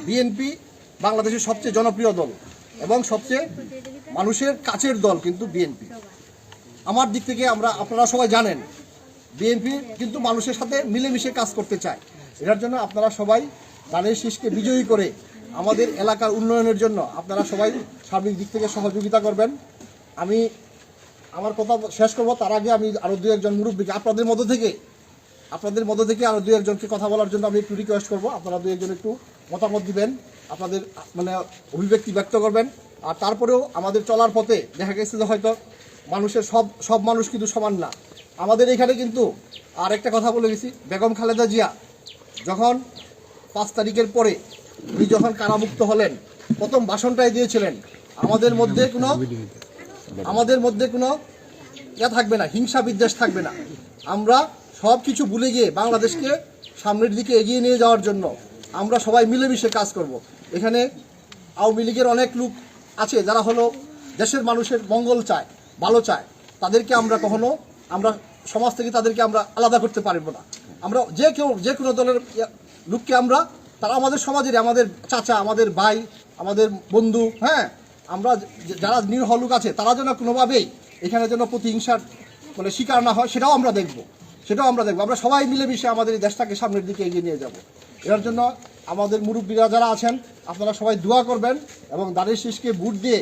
BNP বাংলাদেশের সবচেয়ে জনপ্রিয় দল এবং সবচেয়ে মানুষের কাছের দল কিন্তু বিএনপি। আমার দিক থেকে আপনারা সবাই জানেন বিএনপি কিন্তু মানুষের সাথে মিলেমিশে কাজ করতে চায়। এটার জন্য আপনারা সবাই ধানের শীষকে বিজয়ী করে আমাদের এলাকার উন্নয়নের জন্য আপনারা সবাই সার্বিক দিক থেকে সহযোগিতা করবেন। আমি আমার কথা শেষ করব, তার আগে আমি আরও দু একজন মুরব্বীকে আপনাদের মধ্য থেকে আরও দু একজনকে কথা বলার জন্য আমি একটু রিকোয়েস্ট করবো। আপনারা দু একজন একটু মতামত দিবেন, আপনাদের মানে অভিব্যক্তি ব্যক্ত করবেন। আর তারপরেও আমাদের চলার পথে দেখা গেছে যে হয়তো মানুষের সব মানুষ কিন্তু সমান না। আমাদের এখানে কিন্তু আর একটা কথা বলে গেছি, বেগম খালেদা জিয়া যখন 5 তারিখের পরে উনি যখন কারামুক্ত হলেন প্রথম ভাষণটাই দিয়েছিলেন আমাদের মধ্যে কোনো থাকবে না, হিংসা বিদ্বেষ থাকবে না। আমরা সব কিছু ভুলে গিয়ে বাংলাদেশকে সামনের দিকে এগিয়ে নিয়ে যাওয়ার জন্য আমরা সবাই মিলেমিশে কাজ করব। এখানে আওয়ামী লীগের অনেক লোক আছে যারা হলো দেশের মানুষের মঙ্গল চায়, ভালো চায়। তাদেরকে আমরা সমাজ থেকে তাদেরকে আমরা আলাদা করতে পারবো না। আমরা যে কোনো দলের লোককে তারা আমাদের সমাজের, আমাদের চাচা, আমাদের ভাই, আমাদের বন্ধু, হ্যাঁ, আমরা যারা নিরীহ লোক আছে তারা যেন কোনোভাবেই এখানে যেন প্রতিহিংসার মানে শিকার না হয় সেটাও আমরা দেখবো। আমরা সবাই মিলেমিশে আমাদের এই দেশটাকে সামনের দিকে এগিয়ে নিয়ে যাব। এর জন্য আমাদের মুরব্বীরা যারা আছেন আপনারা সবাই দোয়া করবেন এবং ধানের শীষকে ভোট দিয়ে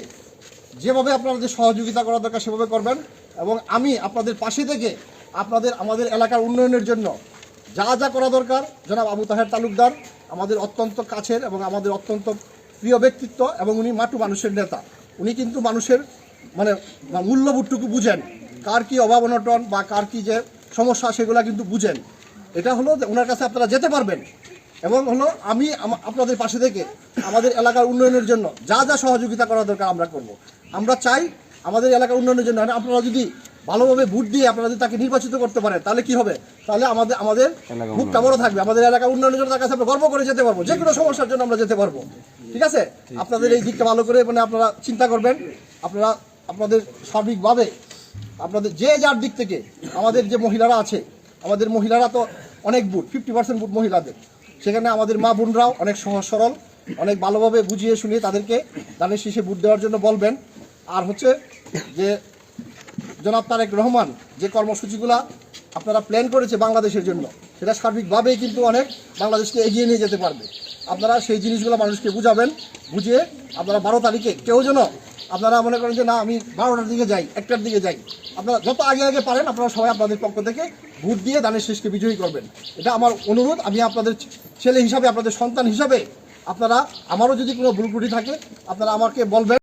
যেভাবে আপনাদের সহযোগিতা করা দরকার সেভাবে করবেন। এবং আমি আপনাদের পাশে থেকে আমাদের এলাকার উন্নয়নের জন্য যা করা দরকার, জনাব আবু তাহের তালুকদার আমাদের অত্যন্ত কাছের এবং আমাদের অত্যন্ত প্রিয় ব্যক্তিত্ব এবং উনি মাটু মানুষের নেতা। উনি কিন্তু মানুষের মানে মূল্যবোধটুকু বুঝেন, কার কি অভাব অনটন বা কার কি যে সমস্যা সেগুলো কিন্তু বুঝেন। এটা হলো ওনার কাছে আপনারা যেতে পারবেন এবং হলো আমি আপনাদের পাশে থেকে আমাদের এলাকার উন্নয়নের জন্য যা সহযোগিতা করা দরকার আমরা করব। আমরা চাই আমাদের এলাকার উন্নয়নের জন্য আপনারা যদি ভালোভাবে ভোট দিয়ে আপনারা যদি তাকে নির্বাচিত করতে পারেন তাহলে কি হবে, তাহলে আমাদের মুখটা বড় থাকবে, আমাদের এলাকার উন্নয়নের জন্য তার কাছে আমরা গর্ব করে যেতে পারবো, যে কোনো সমস্যার জন্য আমরা যেতে পারবো। ঠিক আছে, আপনাদের এই দিকটা ভালো করে মানে আপনারা চিন্তা করবেন। আপনাদের সার্বিকভাবে আপনাদের যে যার দিক থেকে আমাদের যে মহিলারা আছে, আমাদের মহিলারা তো অনেক বুট 50% বুট মহিলাদের, সেখানে আমাদের মা বোনরাও অনেক সহজ সরল, অনেক ভালোভাবে বুঝিয়ে শুনিয়ে তাদেরকে ধানের শীষে ভোট দেওয়ার জন্য বলবেন। আর হচ্ছে যে জনাব তারেক রহমান যে কর্মসূচিগুলো আপনারা প্ল্যান করেছে বাংলাদেশের জন্য, সেটা সার্বিকভাবেই কিন্তু অনেক বাংলাদেশকে এগিয়ে নিয়ে যেতে পারবে। আপনারা সেই জিনিসগুলো মানুষকে বুঝাবেন, বুঝিয়ে আপনারা 12 তারিখে কেউ যেন আপনারা মনে করেন যে না আমি 12টার দিকে যাই, 1টার দিকে যাই, আপনারা যত আগে পারেন আপনারা সবাই আপনাদের পক্ষ থেকে ভোট দিয়ে ধানের শীষকে বিজয়ী করবেন। এটা আমার অনুরোধ। আমি আপনাদের ছেলে হিসাবে, আপনাদের সন্তান হিসাবে আমারও যদি কোনো ভুল ত্রুটি থাকে আপনারা আমাকে বলবেন।